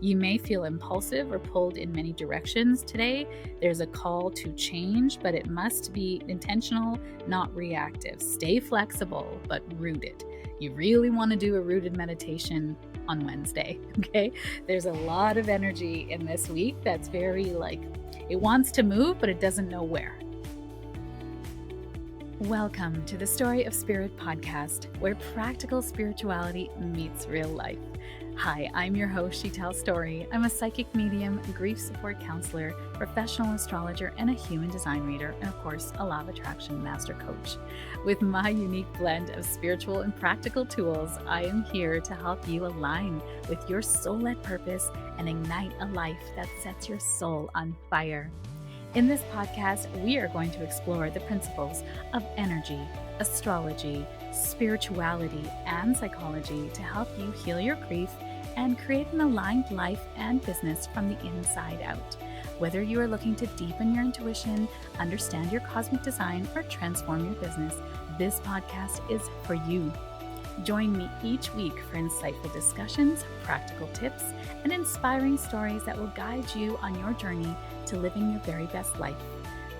You may feel impulsive or pulled in many directions today. There's a call to change, but it must be intentional, not reactive. Stay flexible, but rooted. You really want to do a rooted meditation on Wednesday, okay? There's a lot of energy in this week that's very it wants to move, but it doesn't know where. Welcome to the Story of Spirit podcast, where practical spirituality meets real life. Hi, I'm your host, She Tells Story. I'm a psychic medium, grief support counselor, professional astrologer, and a human design reader, and of course, a law of attraction master coach. With my unique blend of spiritual and practical tools, I am here to help you align with your soul-led purpose and ignite a life that sets your soul on fire. In this podcast, we are going to explore the principles of energy, astrology, spirituality, and psychology to help you heal your grief and create an aligned life and business from the inside out. Whether you are looking to deepen your intuition, understand your cosmic design, or transform your business, this podcast is for you. Join me each week for insightful discussions, practical tips, and inspiring stories that will guide you on your journey to living your very best life.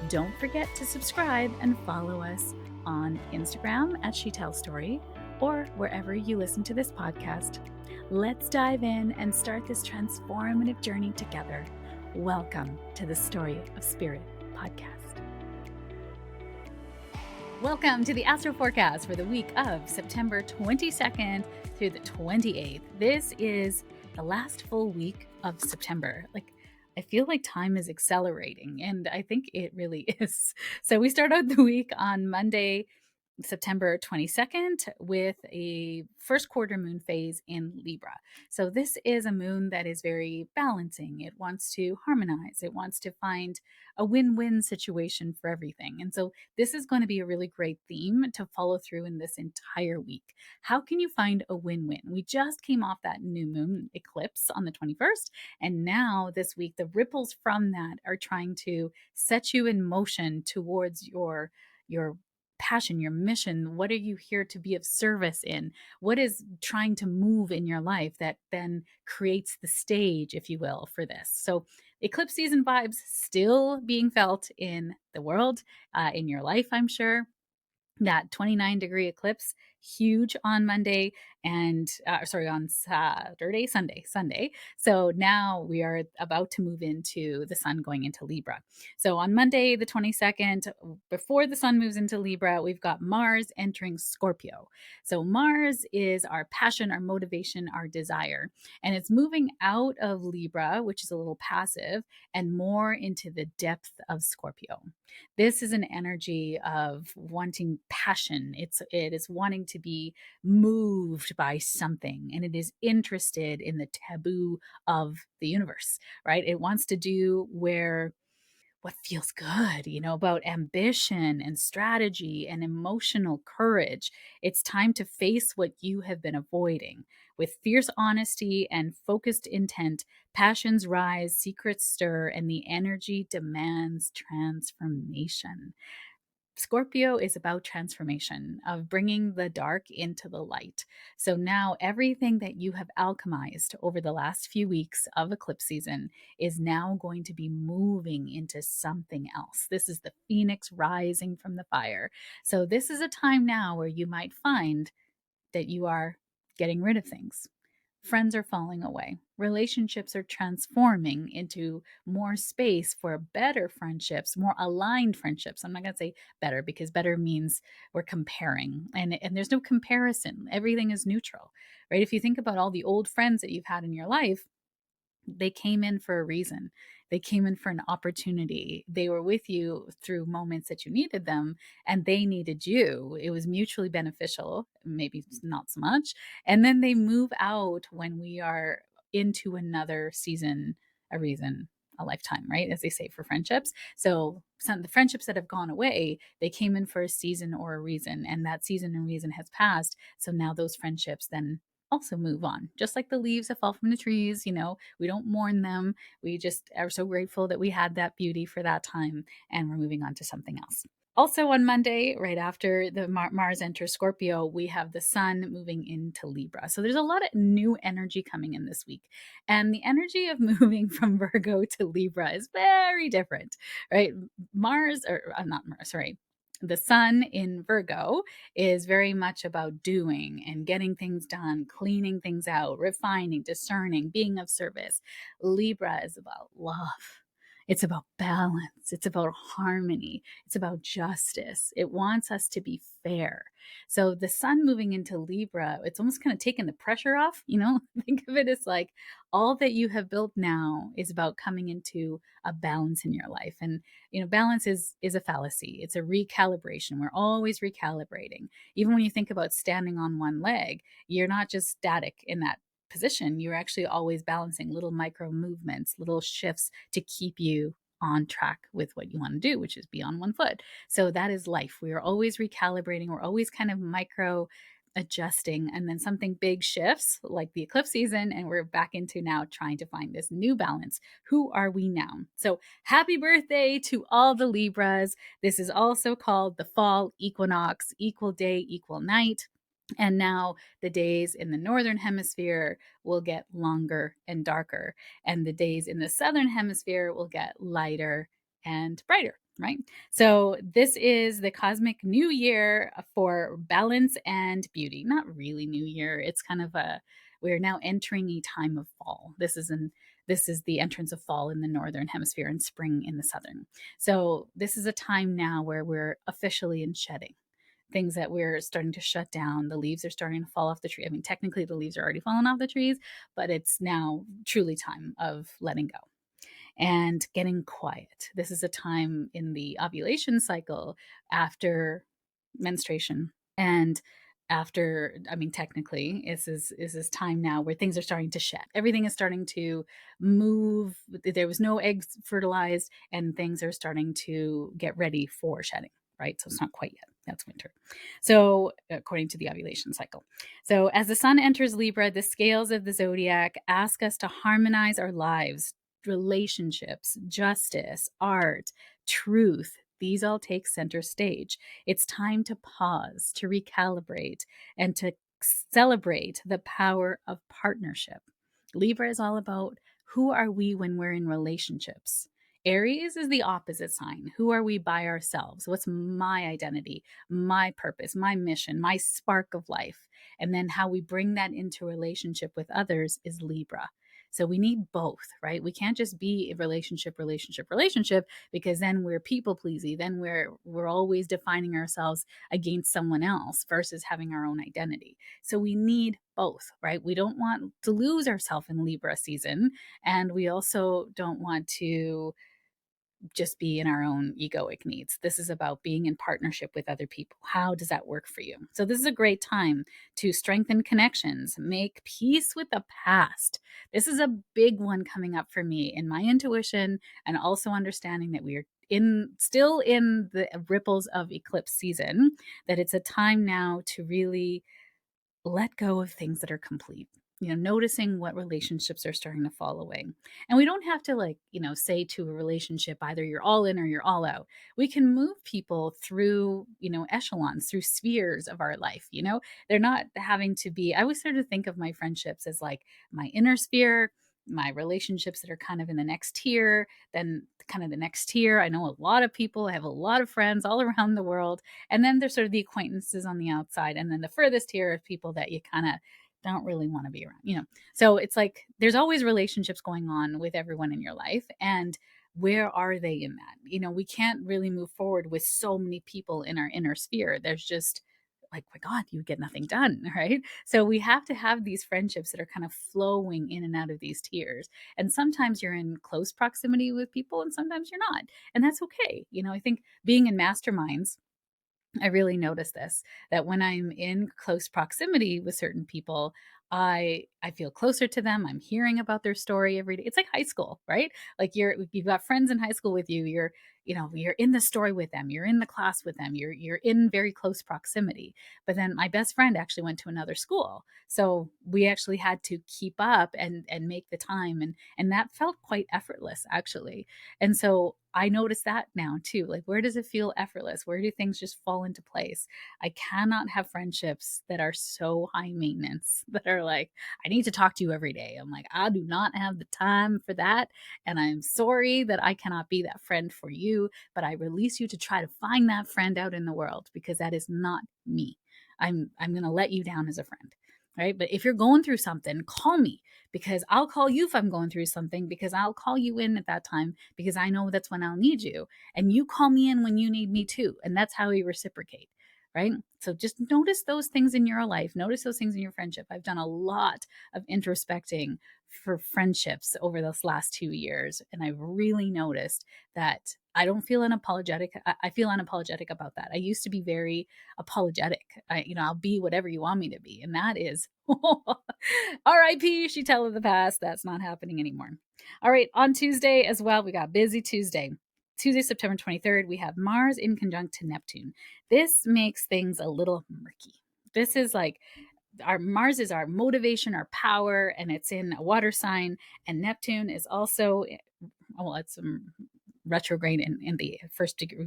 Don't forget to subscribe and follow us on Instagram at She Tells Story or wherever you listen to this podcast. Let's dive in and start this transformative journey together. Welcome to the Story of Spirit podcast. Welcome to the Astro forecast for the week of September 22nd through the 28th. This is the last full week of September. I feel like time is accelerating, and I think it really is. So we start out the week on Monday, September 22nd, with a first quarter moon phase in Libra. So this is a moon that is very balancing. It wants to harmonize. It wants to find a win-win situation for everything. And so this is going to be a really great theme to follow through in this entire week. How can you find a win-win? We just came off that new moon eclipse on the 21st. And now this week, the ripples from that are trying to set you in motion towards your passion, your mission. What are you here to be of service in? What is trying to move in your life that then creates the stage, if you will, for this? So eclipse season vibes still being felt in the world, in your life, I'm sure. That 29-degree eclipse, huge on Monday and on Sunday. So now we are about to move into the sun going into Libra. So on Monday, the 22nd, before the sun moves into Libra, we've got Mars entering Scorpio. So Mars is our passion, our motivation, our desire, and it's moving out of Libra, which is a little passive, and more into the depth of Scorpio. This is an energy of wanting passion. It is wanting to be moved by something, and it is interested in the taboo of the universe, right? It wants to do what feels good, about ambition and strategy and emotional courage. It's time to face what you have been avoiding. With fierce honesty and focused intent, passions rise, secrets stir, and the energy demands transformation. Scorpio is about transformation, of bringing the dark into the light. So now everything that you have alchemized over the last few weeks of eclipse season is now going to be moving into something else. This is the phoenix rising from the fire. So this is a time now where you might find that you are getting rid of things. Friends are falling away. Relationships are transforming into more space for better friendships, more aligned friendships. I'm not going to say better because better means we're comparing, and there's no comparison. Everything is neutral, right? If you think about all the old friends that you've had in your life, they came in for a reason. They came in for an opportunity. They were with you through moments that you needed them, and they needed you. It was mutually beneficial, maybe not so much. And then they move out when we are into another season, a reason, a lifetime, right? As they say for friendships. So some of the friendships that have gone away, they came in for a season or a reason, and that season and reason has passed. So now those friendships then also move on. Just like the leaves that fall from the trees, we don't mourn them. We just are so grateful that we had that beauty for that time, and we're moving on to something else. Also on Monday, right after the Mars enters Scorpio, we have the sun moving into Libra. So there's a lot of new energy coming in this week. And the energy of moving from Virgo to Libra is very different, right? Mars, or not Mars, sorry. The sun in Virgo is very much about doing and getting things done, cleaning things out, refining, discerning, being of service. Libra is about love. It's about balance. It's about harmony. It's about justice. It wants us to be fair. So the sun moving into Libra, it's almost kind of taking the pressure off, you know? Think of it as like all that you have built now is about coming into a balance in your life. And balance is a fallacy. It's a recalibration. We're always recalibrating. Even when you think about standing on one leg, you're not just static in that position. You're actually always balancing little micro movements, little shifts to keep you on track with what you want to do, which is be on one foot. So that is life. We are always recalibrating. We're always kind of micro adjusting, and then something big shifts like the eclipse season, and we're back into now trying to find this new balance. Who are we now? So happy birthday to all the Libras. This is also called the fall equinox, equal day, equal night. And now the days in the northern hemisphere will get longer and darker, and the days in the southern hemisphere will get lighter and brighter, right? So this is the cosmic new year for balance and beauty. Not really new year. It's kind of we're now entering a time of fall. This is the entrance of fall in the northern hemisphere and spring in the southern. So this is a time now where we're officially in shedding, things that we're starting to shut down. The leaves are starting to fall off the tree. I mean, technically the leaves are already falling off the trees, but it's now truly time of letting go and getting quiet. This is a time in the ovulation cycle after menstruation, and after, I mean, technically is this time now where things are starting to shed. Everything is starting to move. There was no eggs fertilized, and things are starting to get ready for shedding, right? So it's not quite yet. That's winter. So, according to the ovulation cycle. So, as the sun enters Libra, the scales of the zodiac ask us to harmonize our lives, relationships, justice, art, truth. These all take center stage. It's time to pause, to recalibrate, and to celebrate the power of partnership. Libra is all about who are we when we're in relationships. Aries is the opposite sign. Who are we by ourselves? What's my identity, my purpose, my mission, my spark of life? And then how we bring that into relationship with others is Libra. So we need both, right? We can't just be a relationship, because then we're people pleasing. Then we're always defining ourselves against someone else versus having our own identity. So we need both, right? We don't want to lose ourselves in Libra season, and we also don't want to just be in our own egoic needs. This is about being in partnership with other people. How does that work for you? So, this is a great time to strengthen connections, make peace with the past. This is a big one coming up for me in my intuition, and also understanding that we are still in the ripples of eclipse season, that it's a time now to really let go of things that are complete. Noticing what relationships are starting to fall away. And we don't have to, like, say to a relationship either you're all in or you're all out. We can move people through, echelons, through spheres of our life. They're not having to be, I always sort of think of my friendships as like my inner sphere, my relationships that are kind of in the next tier, then kind of the next tier. I know a lot of people, I have a lot of friends all around the world. And then there's sort of the acquaintances on the outside. And then the furthest tier of people that you kind of don't really want to be around. So it's like there's always relationships going on with everyone in your life. And where are they in that? We can't really move forward with so many people in our inner sphere. There's just like, my God, you get nothing done, right? So we have to have these friendships that are kind of flowing in and out of these tiers. And sometimes you're in close proximity with people and sometimes you're not. And that's okay. I think being in masterminds, I really notice this, that when I'm in close proximity with certain people, I feel closer to them. I'm hearing about their story every day. It's like high school, right? Like you've got friends in high school with you. you're in the story with them, you're in the class with them, you're in very close proximity. But then my best friend actually went to another school, so we actually had to keep up and make the time, and that felt quite effortless actually. And so I notice that now too. Like, where does it feel effortless? Where do things just fall into place? I cannot have friendships that are so high maintenance that are like, I need to talk to you every day. I'm like, I do not have the time for that. And I'm sorry that I cannot be that friend for you, but I release you to try to find that friend out in the world, because that is not me. I'm going to let you down as a friend. Right. But if you're going through something, call me, because I'll call you if I'm going through something, because I'll call you in at that time, because I know that's when I'll need you. And you call me in when you need me too. And that's how we reciprocate. Right. So just notice those things in your life. Notice those things in your friendship. I've done a lot of introspecting for friendships over this last 2 years. And I've really noticed that I don't feel unapologetic. I feel unapologetic about that. I used to be very apologetic. I'll be whatever you want me to be. And that is RIP, she tell of the past. That's not happening anymore. All right. On Tuesday as well, we got busy Tuesday. Tuesday, September 23rd, we have Mars in conjunct to Neptune. This makes things a little murky. This is like our Mars is our motivation, our power, and it's in a water sign. And Neptune is also, well, it's retrograde in the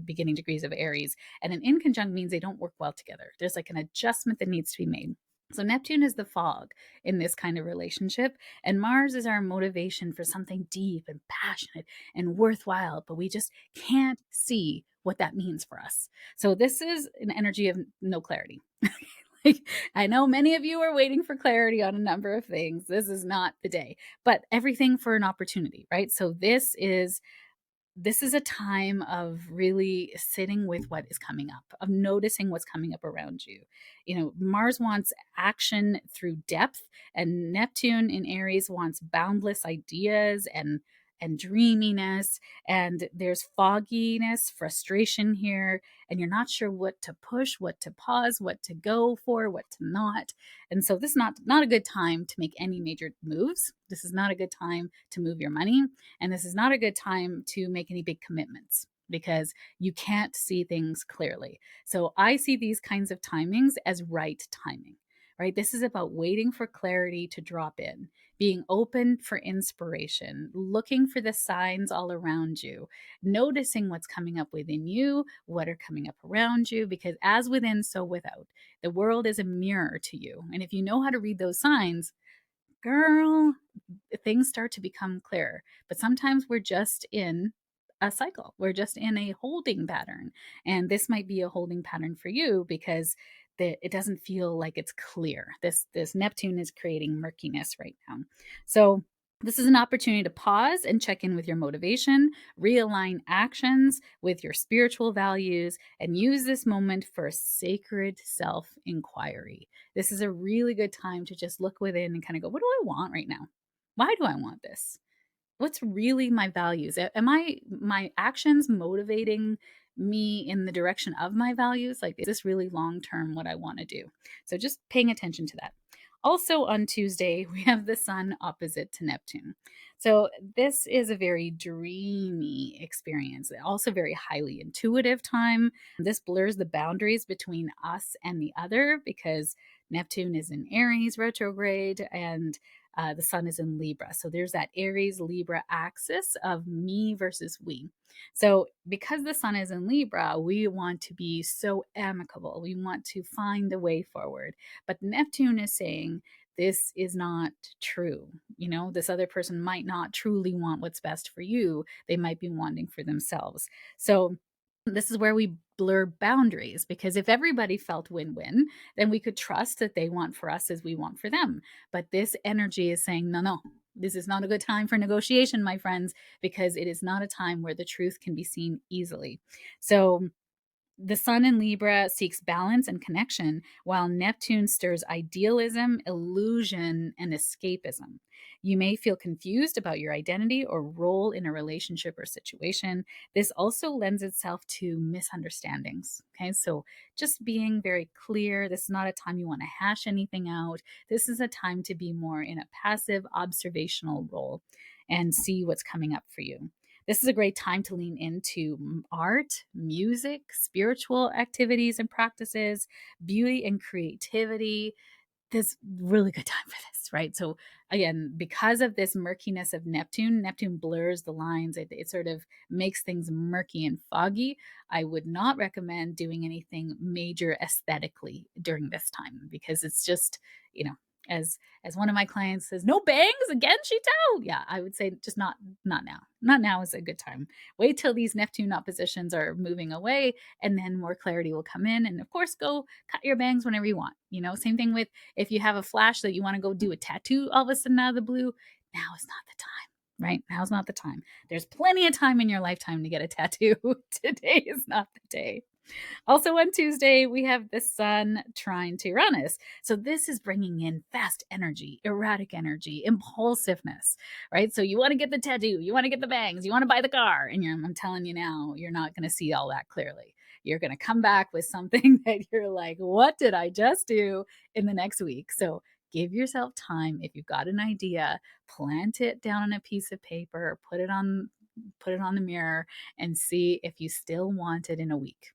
beginning degrees of Aries. And an inconjunct means they don't work well together. There's like an adjustment that needs to be made. So Neptune is the fog in this kind of relationship, and Mars is our motivation for something deep and passionate and worthwhile, but we just can't see what that means for us. So this is an energy of no clarity. Like, I know many of you are waiting for clarity on a number of things. This is not the day, but everything for an opportunity, right? So this is a time of really sitting with what is coming up, of noticing what's coming up around you. Mars wants action through depth, and Neptune in Aries wants boundless ideas and dreaminess. And there's fogginess, frustration here, and you're not sure what to push, what to pause, what to go for, what to not. And so this is not a good time to make any major moves. This is not a good time to move your money. And this is not a good time to make any big commitments, because you can't see things clearly. So I see these kinds of timings as right timing, right? This is about waiting for clarity to drop in, being open for inspiration, looking for the signs all around you, noticing what's coming up within you, what are coming up around you, because as within, so without. The world is a mirror to you. And if you know how to read those signs, girl, things start to become clearer. But sometimes we're just in a cycle. We're just in a holding pattern. And this might be a holding pattern for you, because it doesn't feel like it's clear. This Neptune is creating murkiness right now. So this is an opportunity to pause and check in with your motivation, realign actions with your spiritual values, and use this moment for sacred self inquiry. This is a really good time to just look within and kind of go, what do I want right now? Why do I want this? What's really my values? Am I my actions motivating me in the direction of my values? Like, is this really long term what I want to do? So just paying attention to that. Also on Tuesday, we have the sun opposite to Neptune. So this is a very dreamy experience, also very highly intuitive time. This blurs the boundaries between us and the other, because Neptune is in Aries retrograde, and the sun is in Libra. So there's that Aries Libra axis of me versus we. So because the sun is in Libra, we want to be so amicable. We want to find the way forward. But Neptune is saying, this is not true. This other person might not truly want what's best for you. They might be wanting for themselves. So this is where we blur boundaries, because if everybody felt win-win, then we could trust that they want for us as we want for them. But this energy is saying, no, this is not a good time for negotiation, my friends, because it is not a time where the truth can be seen easily. So the sun in Libra seeks balance and connection, while Neptune stirs idealism, illusion, and escapism. You may feel confused about your identity or role in a relationship or situation. This also lends itself to misunderstandings. Okay, so just being very clear. This is not a time you want to hash anything out. This is a time to be more in a passive observational role and see what's coming up for you. This is a great time to lean into art, music, spiritual activities and practices, beauty and creativity. This really good time for this, right? So again, because of this murkiness of Neptune blurs the lines. It sort of makes things murky and foggy. I would not recommend doing anything major aesthetically during this time because it's just, you know, as one of my clients says, no bangs again, Shito. Yeah, I would say just not now. Not now is a good time. Wait till these Neptune oppositions are moving away, and then more clarity will come in. And of course, go cut your bangs whenever you want. You know, same thing with if you have a flash that you want to go do a tattoo all of a sudden out of the blue, now is not the time, right? Now's not the time. There's plenty of time in your lifetime to get a tattoo. Today is not the day. Also on Tuesday, we have the sun trine to Uranus. So this is bringing in fast energy, erratic energy, impulsiveness, right? So you want to get the tattoo, you want to get the bangs, you want to buy the car. And I'm telling you now, you're not going to see all that clearly. You're going to come back with something that you're like, what did I just do in the next week? So give yourself time. If you've got an idea, plant it down on a piece of paper, put it on the mirror and see if you still want it in a week.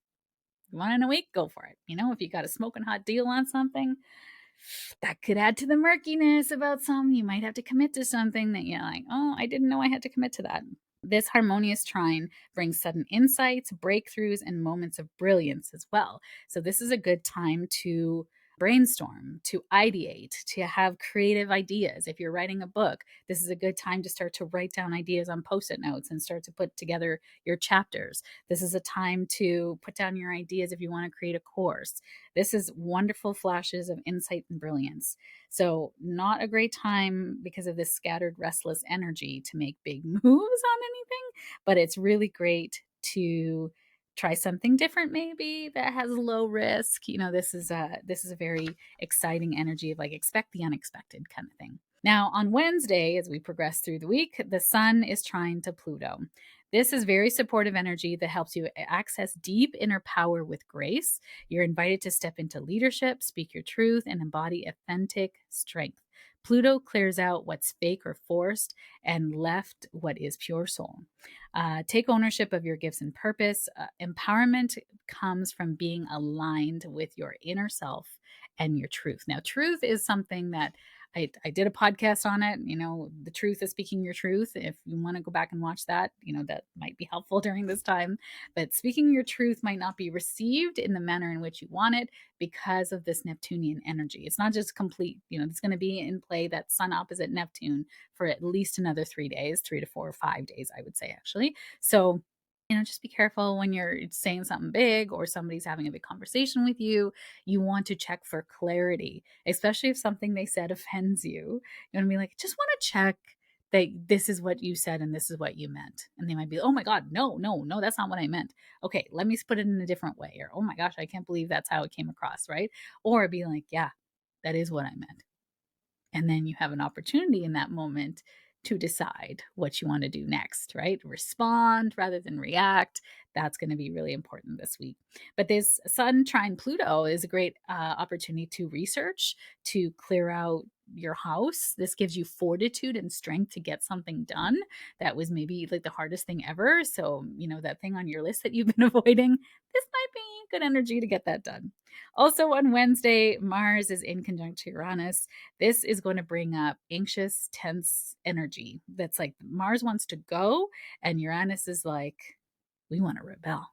You want it in a week? Go for it. You know, if you got a smoking hot deal on something, that could add to the murkiness about something. You might have to commit to something that you're like, oh, I didn't know I had to commit to that. This harmonious trine brings sudden insights, breakthroughs, and moments of brilliance as well. So, this is a good time to brainstorm, to ideate, to have creative ideas. If you're writing a book, this is a good time to start to write down ideas on post it notes and start to put together your chapters. This is a time to put down your ideas if you want to create a course. This is wonderful flashes of insight and brilliance. So, not a great time because of this scattered, restless energy to make big moves on anything, but it's really great to try something different maybe that has low risk. You know, this is a very exciting energy of like expect the unexpected kind of thing. Now, on Wednesday, as we progress through the week, the sun is trine to Pluto. This is very supportive energy that helps you access deep inner power with grace. You're invited to step into leadership, speak your truth, and embody authentic strength. Pluto clears out what's fake or forced and left what is pure soul. Take ownership of your gifts and purpose. Empowerment comes from being aligned with your inner self and your truth. Now, truth is something that I did a podcast on it. You know, the truth is speaking your truth. If you want to go back and watch that, you know, that might be helpful during this time. But speaking your truth might not be received in the manner in which you want it because of this Neptunian energy. It's not just complete, you know, it's going to be in play that sun opposite Neptune for at least another 3 days, 3 to 4 or 5 days, I would say, actually. So, you know, just be careful when you're saying something big or somebody's having a big conversation with you. You want to check for clarity, especially if something they said offends you. You want to be like, just want to check that this is what you said and this is what you meant. And they might be, oh my God, no, no, no, that's not what I meant. Okay, let me put it in a different way. Or, oh my gosh, I can't believe that's how it came across, right? Or be like, yeah, that is what I meant. And then you have an opportunity in that moment to decide what you want to do next, right? Respond rather than react. That's going to be really important this week. But this Sun trine Pluto is a great opportunity to research, to clear out your house. This gives you fortitude and strength to get something done that was maybe like the hardest thing ever. So, you know, that thing on your list that you've been avoiding, this might be good energy to get that done. Also on Wednesday, Mars is in conjunct to Uranus. This is going to bring up anxious, tense energy. That's like Mars wants to go, and Uranus is like, we want to rebel.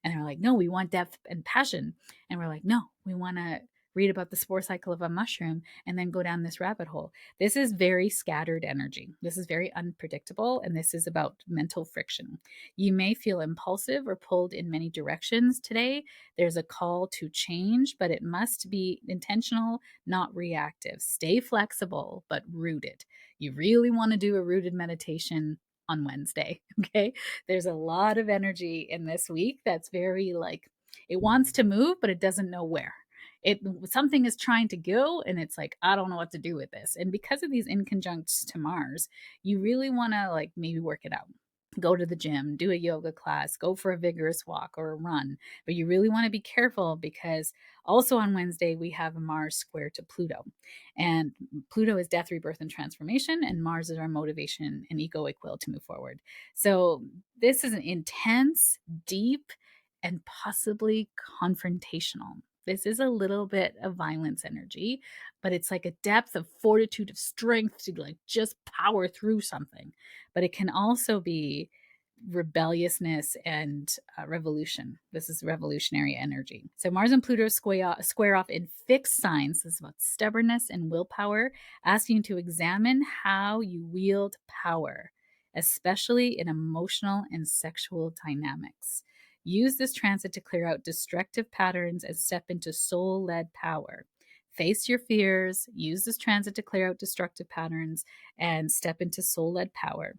And they're like, no, we want depth and passion. And we're like, no, we want to read about the spore cycle of a mushroom and then go down this rabbit hole. This is very scattered energy. This is very unpredictable. And this is about mental friction. You may feel impulsive or pulled in many directions today. There's a call to change, but it must be intentional, not reactive. Stay flexible, but rooted. You really want to do a rooted meditation on Wednesday. Okay. There's a lot of energy in this week that's very like it wants to move, but it doesn't know where. It something is trying to go and it's like, I don't know what to do with this. And because of these inconjuncts to Mars, you really want to like maybe work it out. go to the gym, do a yoga class, go for a vigorous walk or a run. But you really want to be careful because also on Wednesday, we have Mars square to Pluto. And Pluto is death, rebirth, and transformation, and Mars is our motivation and egoic will to move forward. So this is an intense, deep, and possibly confrontational. This is a little bit of violence energy, but it's like a depth of fortitude, of strength to like just power through something. But it can also be rebelliousness and revolution. This is revolutionary energy. So Mars and Pluto square off in fixed signs. This is about stubbornness and willpower, asking you to examine how you wield power, especially in emotional and sexual dynamics. Use this transit to clear out destructive patterns and step into soul led power. Face your fears, use this transit to clear out destructive patterns, and step into soul led power.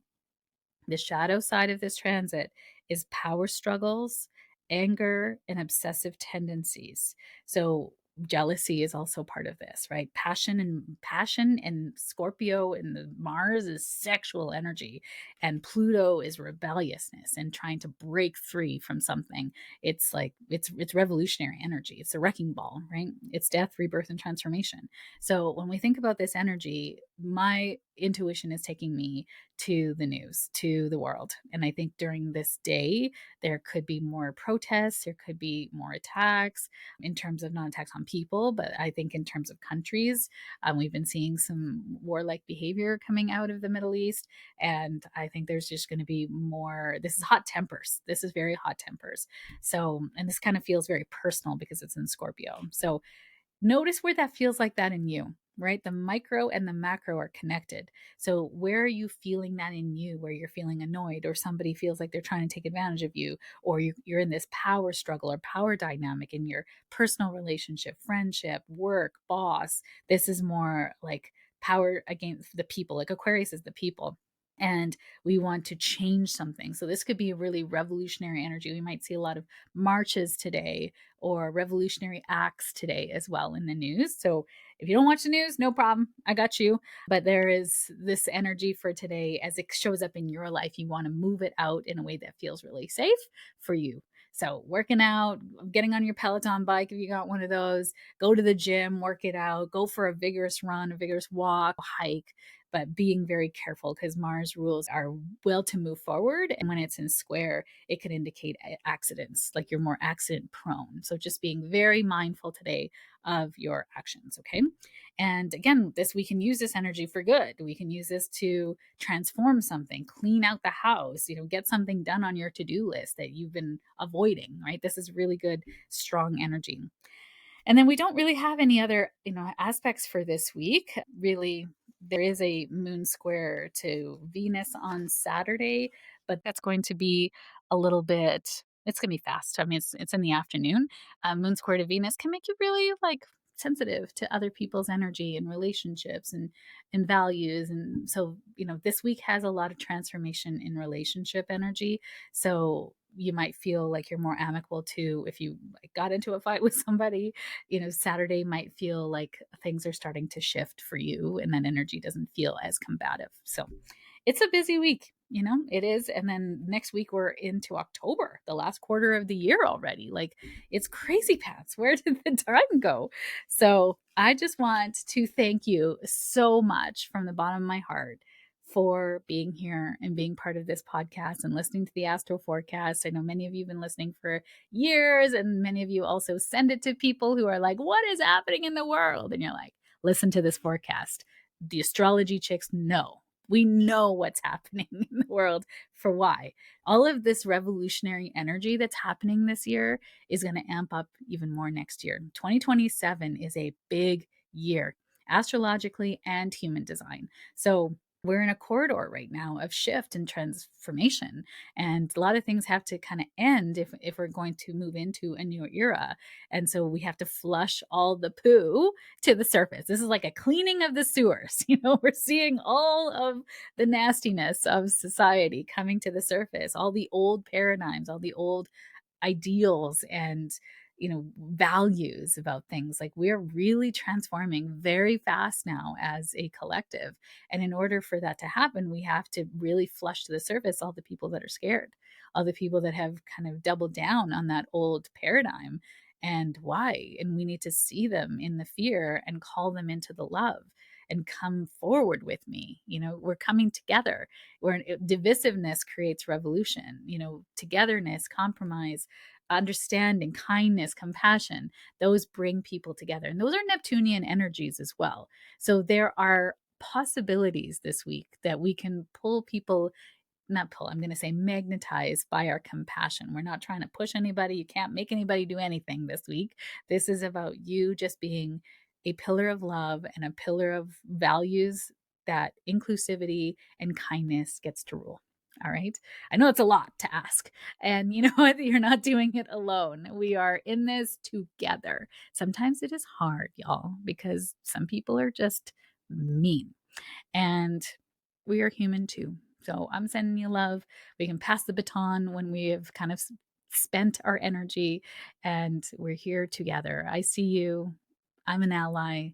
The shadow side of this transit is power struggles, anger, and obsessive tendencies. So jealousy is also part of this, right? Passion and Scorpio and the Mars is sexual energy, and Pluto is rebelliousness and trying to break free from something. It's like it's revolutionary energy. It's a wrecking ball, right? It's death, rebirth, and transformation. So when we think about this energy, my intuition is taking me to the news, to the world. And I think during this day, there could be more protests, there could be more attacks in terms of not attacks on people, but I think in terms of countries, we've been seeing some warlike behavior coming out of the Middle East. And I think there's just going to be more. This is hot tempers. This is very hot tempers. So, and this kind of feels very personal because it's in Scorpio. So, notice where that feels like that in you, right? The micro and the macro are connected. So, where are you feeling that in you, where you're feeling annoyed, or somebody feels like they're trying to take advantage of you, or you're in this power struggle or power dynamic in your personal relationship, friendship, work, boss? This is more like power against the people, like Aquarius is the people. And we want to change something. So, this could be a really revolutionary energy. We might see a lot of marches today or revolutionary acts today as well in the news. So if you don't watch the news, no problem. I got you. But there is this energy for today as it shows up in your life. You want to move it out in a way that feels really safe for you. So working out, getting on your Peloton bike if you got one of those, go to the gym, work it out, go for a vigorous run, a vigorous walk, hike, but being very careful because Mars rules our will to move forward. And when it's in square, it could indicate accidents, like you're more accident prone. So just being very mindful today of your actions, okay? And again, we can use this energy for good. We can use this to transform something, clean out the house, get something done on your to-do list that you've been avoiding, right? This is really good, strong energy. And then we don't really have any other, aspects for this week. Really, there is a moon square to Venus on Saturday, but that's going to be a little bit, it's going to be fast. I mean, it's in the afternoon. Moon square to Venus can make you really like sensitive to other people's energy and relationships and values. And so, this week has a lot of transformation in relationship energy. So you might feel like you're more amicable to if you got into a fight with somebody. Saturday might feel like things are starting to shift for you and that energy doesn't feel as combative. So it's a busy week, it is. And then next week we're into October, the last quarter of the year already. Like it's crazy pants. Where did the time go? So I just want to thank you so much from the bottom of my heart for being here and being part of this podcast and listening to the Astro Forecast. I know many of you have been listening for years, and many of you also send it to people who are like, what is happening in the world? And you're like, listen to this forecast. The astrology chicks know. We know what's happening in the world for why. All of this revolutionary energy that's happening this year is going to amp up even more next year. 2027 is a big year, astrologically and human design. So we're in a corridor right now of shift and transformation, and a lot of things have to kind of end if we're going to move into a new era. And so we have to flush all the poo to the surface. This is like a cleaning of the sewers. We're seeing all of the nastiness of society coming to the surface, all the old paradigms, all the old ideals, and values about things. Like, we're really transforming very fast now as a collective. And in order for that to happen, we have to really flush to the surface all the people that are scared, all the people that have kind of doubled down on that old paradigm, and why. And we need to see them in the fear and call them into the love and come forward with me. We're coming together. Divisiveness creates revolution. Togetherness, compromise, understanding, kindness, compassion, those bring people together. And those are Neptunian energies as well. So there are possibilities this week that we can pull people, not pull, I'm going to say magnetize by our compassion. We're not trying to push anybody. You can't make anybody do anything this week. This is about you just being a pillar of love and a pillar of values that inclusivity and kindness gets to rule. All right. I know it's a lot to ask. And you know what? You're not doing it alone. We are in this together. Sometimes it is hard, y'all, because some people are just mean. And we are human too. So I'm sending you love. We can pass the baton when we have kind of spent our energy, and we're here together. I see you. I'm an ally,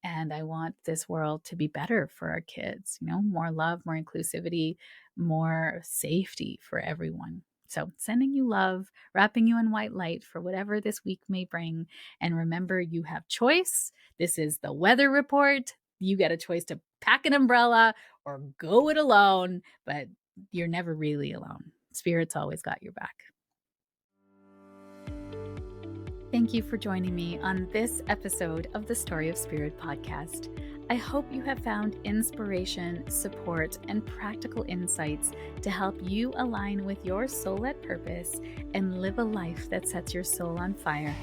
and I want this world to be better for our kids. More love, more inclusivity, more safety for everyone. So, sending you love, wrapping you in white light for whatever this week may bring. And remember, you have choice. This is the weather report. You get a choice to pack an umbrella or go it alone, but you're never really alone. Spirit's always got your back. Thank you for joining me on this episode of the Story of Spirit podcast. I hope you have found inspiration, support, and practical insights to help you align with your soul-led purpose and live a life that sets your soul on fire.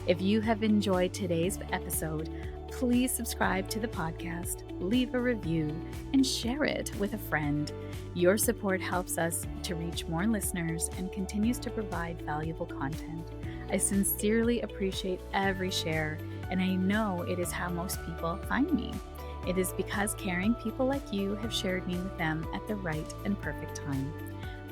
If you have enjoyed today's episode, please subscribe to the podcast, leave a review, and share it with a friend. Your support helps us to reach more listeners and continues to provide valuable content. I sincerely appreciate every share, and I know it is how most people find me. It is because caring people like you have shared me with them at the right and perfect time.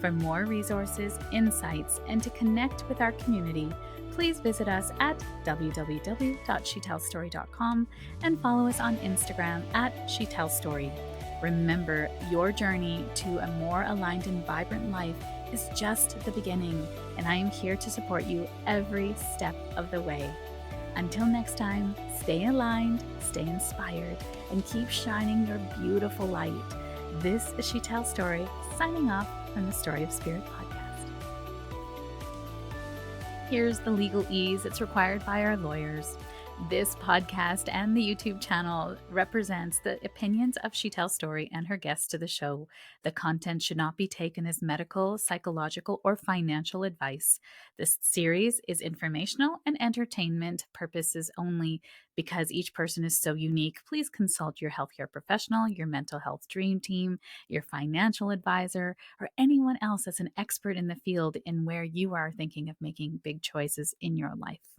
For more resources, insights, and to connect with our community, please visit us at www.shetellstory.com and follow us on Instagram at shetellstory. Remember, your journey to a more aligned and vibrant life is just the beginning, and I am here to support you every step of the way. Until next time, stay aligned, stay inspired, and keep shining your beautiful light. This is Shetell Story, signing off from the Story of Spirit podcast. Here's the legalese that's required by our lawyers. This podcast and the YouTube channel represents the opinions of Shetell Story and her guests to the show. The content should not be taken as medical, psychological, or financial advice. This series is informational and entertainment purposes only. Because each person is so unique, please consult your healthcare professional, your mental health dream team, your financial advisor, or anyone else that's an expert in the field in where you are thinking of making big choices in your life.